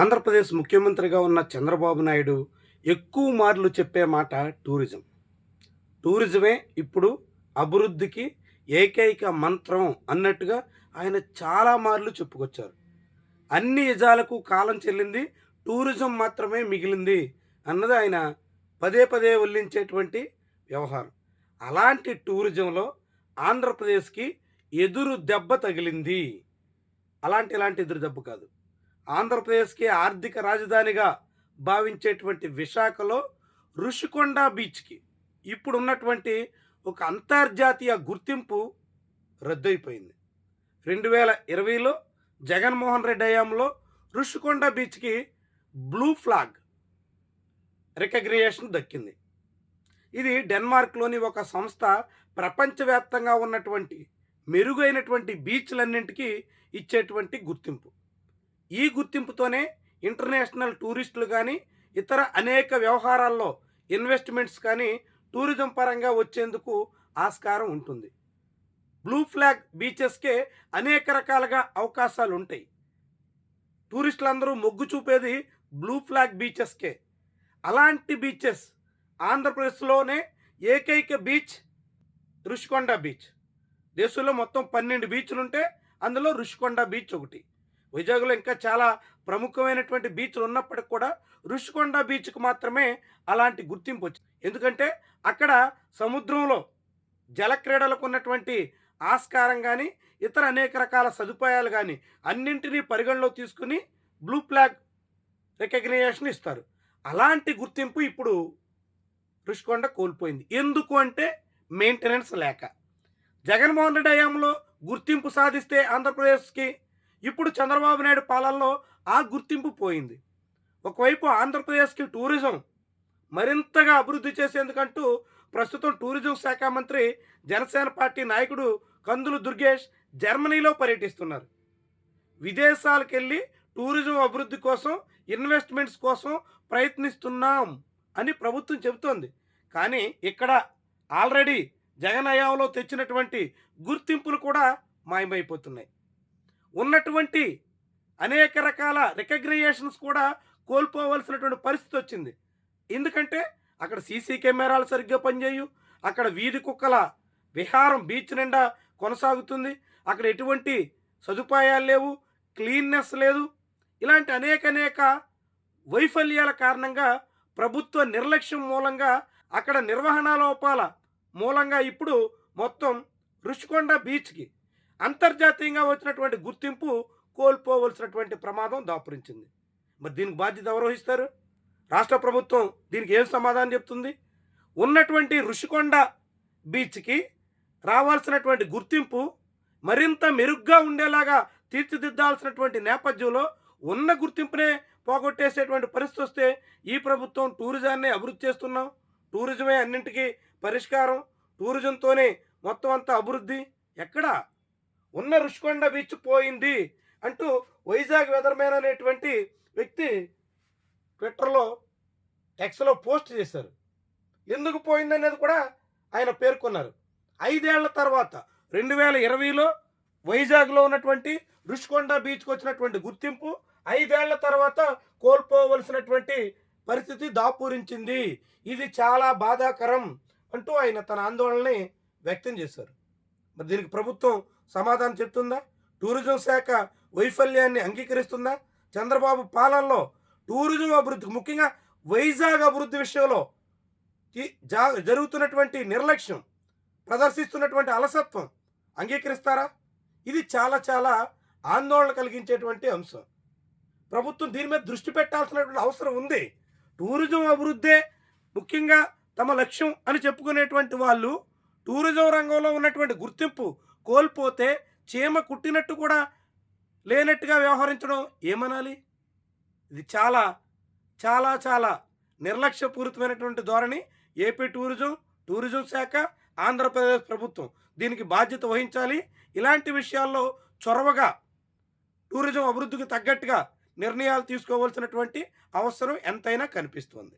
ఆంధ్రప్రదేశ్ ముఖ్యమంత్రిగా ఉన్న చంద్రబాబు నాయుడు ఎక్కువ మార్లు చెప్పే మాట టూరిజం. టూరిజమే ఇప్పుడు అభివృద్ధికి ఏకైక మంత్రం అన్నట్టుగా ఆయన చాలా మార్లు చెప్పుకొచ్చారు. అన్ని నిజాలకు కాలం చెల్లింది, టూరిజం మాత్రమే మిగిలింది అన్నది ఆయన పదే పదే ఉల్లించేటువంటి వ్యవహారం. అలాంటి టూరిజంలో ఆంధ్రప్రదేశ్‌కి ఎదురు దెబ్బ తగిలింది. ఇలాంటి ఎదురు దెబ్బ కాదు. ఆంధ్రప్రదేశ్‌కి ఆర్థిక రాజధానిగా భావించేటువంటి విశాఖలో ఋషికొండ బీచ్‌కి ఇప్పుడున్నటువంటి ఒక అంతర్జాతీయ గుర్తింపు రద్దయిపోయింది. 2020లో జగన్మోహన్ రెడ్డి హయాంలో ఋషికొండ బీచ్‌కి బ్లూ ఫ్లాగ్ రికగ్నిషన్ దక్కింది. ఇది డెన్మార్క్‌లోని ఒక సంస్థ ప్రపంచవ్యాప్తంగా ఉన్నటువంటి మెరుగైనటువంటి బీచ్‌లన్నింటికి ఇచ్చేటువంటి గుర్తింపు. ఈ గుర్తింపుతోనే ఇంటర్నేషనల్ టూరిస్టులు కానీ, ఇతర అనేక వ్యవహారాల్లో ఇన్వెస్ట్మెంట్స్ కానీ టూరిజం పరంగా వచ్చేందుకు ఆస్కారం ఉంటుంది. బ్లూ ఫ్లాగ్ బీచెస్కే అనేక రకాలుగా అవకాశాలు ఉంటాయి. టూరిస్టులందరూ మొగ్గు చూపేది బ్లూ ఫ్లాగ్ బీచెస్కే. అలాంటి బీచెస్ ఆంధ్రప్రదేశ్లోనే ఏకైక బీచ్ ఋషికొండ బీచ్. దేశంలో మొత్తం 12 బీచ్లుంటే అందులో ఋషికొండ బీచ్ ఒకటి. వైజాగ్లో ఇంకా చాలా ప్రముఖమైనటువంటి బీచ్లు ఉన్నప్పటికి కూడా ఋషికొండ బీచ్కి మాత్రమే అలాంటి గుర్తింపు వచ్చింది. ఎందుకంటే అక్కడ సముద్రంలో జలక్రీడలకు ఉన్నటువంటి ఆస్కారం కానీ, ఇతర అనేక రకాల సదుపాయాలు కానీ అన్నింటినీ పరిగణలో తీసుకుని బ్లూ ఫ్లాగ్ రికగ్నిషన్ ఇస్తారు. అలాంటి గుర్తింపు ఇప్పుడు ఋషికొండ కోల్పోయింది. ఎందుకు అంటే మెయింటెనెన్స్ లేక. జగన్మోహన్ రెడ్డి హయాంలో గుర్తింపు సాధిస్తే ఆంధ్రప్రదేశ్కి, ఇప్పుడు చంద్రబాబు నాయుడు పాలనలో ఆ గుర్తింపు పోయింది. ఒకవైపు ఆంధ్రప్రదేశ్కి టూరిజం మరింతగా అభివృద్ధి చేసేందుకంటూ ప్రస్తుతం టూరిజం శాఖ మంత్రి, జనసేన పార్టీ నాయకుడు కందులు దుర్గేష్ జర్మనీలో పర్యటిస్తున్నారు. విదేశాలకు వెళ్ళి టూరిజం అభివృద్ధి కోసం, ఇన్వెస్ట్మెంట్స్ కోసం ప్రయత్నిస్తున్నాం అని ప్రభుత్వం చెబుతోంది. కానీ ఇక్కడ ఆల్రెడీ జగన్ హయాంలో తెచ్చినటువంటి గుర్తింపులు కూడా మాయమైపోతున్నాయి. ఉన్నటువంటి అనేక రకాల రికగ్నిషన్స్ కూడా కోల్పోవలసినటువంటి పరిస్థితి వచ్చింది. ఎందుకంటే అక్కడ సీసీ కెమెరాలు సరిగ్గా పనిచేయవు, అక్కడ వీధి కుక్కల విహారం బీచ్ నిండా కొనసాగుతుంది, అక్కడ ఎటువంటి సదుపాయాలు లేవు, క్లీన్నెస్ లేదు. ఇలాంటి అనేక వైఫల్యాల కారణంగా, ప్రభుత్వ నిర్లక్ష్యం మూలంగా, అక్కడ నిర్వహణ లోపాల మూలంగా ఇప్పుడు మొత్తం ఋషికొండ బీచ్కి అంతర్జాతీయంగా వచ్చినటువంటి గుర్తింపు కోల్పోవలసినటువంటి ప్రమాదం దాపురించింది. మరి దీనికి బాధ్యత ఎవరు వహిస్తారు? రాష్ట్ర ప్రభుత్వం దీనికి ఏం సమాధానం చెప్తుంది? ఉన్నటువంటి ఋషికొండ బీచ్కి రావాల్సినటువంటి గుర్తింపు మరింత మెరుగ్గా ఉండేలాగా తీర్చిదిద్దాల్సినటువంటి నేపథ్యంలో ఉన్న గుర్తింపునే పోగొట్టేసేటువంటి పరిస్థితి వస్తే, ఈ ప్రభుత్వం టూరిజాన్ని అభివృద్ధి చేస్తున్నాం, టూరిజమే అన్నింటికీ పరిష్కారం, టూరిజంతోనే మొత్తం అంతా అభివృద్ధి, ఎక్కడా ఉన్న ఋషికొండ బీచ్ పోయింది అంటూ వైజాగ్ వెదర్మ్యాన్ అనేటువంటి వ్యక్తి ట్విట్టర్లో, ఎక్స్లో పోస్ట్ చేశారు. ఎందుకు పోయిందనేది కూడా ఆయన పేర్కొన్నారు. 5 ఏళ్ల తర్వాత 2020లో వైజాగ్లో ఉన్నటువంటి ఋషికొండ బీచ్కి వచ్చినటువంటి గుర్తింపు 5 ఏళ్ల తర్వాత కోల్పోవలసినటువంటి పరిస్థితి దాపురించింది. ఇది చాలా బాధాకరం అంటూ ఆయన తన ఆందోళనని వ్యక్తం చేశారు. మరి దీనికి ప్రభుత్వం సమాధానం చెప్తుందా? టూరిజం శాఖ వైఫల్యాన్ని అంగీకరిస్తుందా? చంద్రబాబు పాలనలో టూరిజం అభివృద్ధి, ముఖ్యంగా వైజాగ్ అభివృద్ధి విషయంలో జరుగుతున్నటువంటి నిర్లక్ష్యం, ప్రదర్శిస్తున్నటువంటి అలసత్వం అంగీకరిస్తారా? ఇది చాలా ఆందోళన కలిగించేటువంటి అంశం. ప్రభుత్వం దీని మీద దృష్టి పెట్టాల్సినటువంటి అవసరం ఉంది. టూరిజం అభివృద్ధే ముఖ్యంగా తమ లక్ష్యం అని చెప్పుకునేటువంటి వాళ్ళు టూరిజం రంగంలో ఉన్నటువంటి గుర్తింపు కోల్పోతే చీమ కుట్టినట్టు కూడా లేనట్టుగా వ్యవహరించడం ఏమనాలి? ఇది చాలా నిర్లక్ష్యపూరితమైనటువంటి ధోరణి. ఏపీ టూరిజం శాఖ, ఆంధ్రప్రదేశ్ ప్రభుత్వం దీనికి బాధ్యత వహించాలి. ఇలాంటి విషయాల్లో చొరవగా టూరిజం అభివృద్ధికి తగ్గట్టుగా నిర్ణయాలు తీసుకోవాల్సినటువంటి అవసరం ఎంతైనా కనిపిస్తుంది.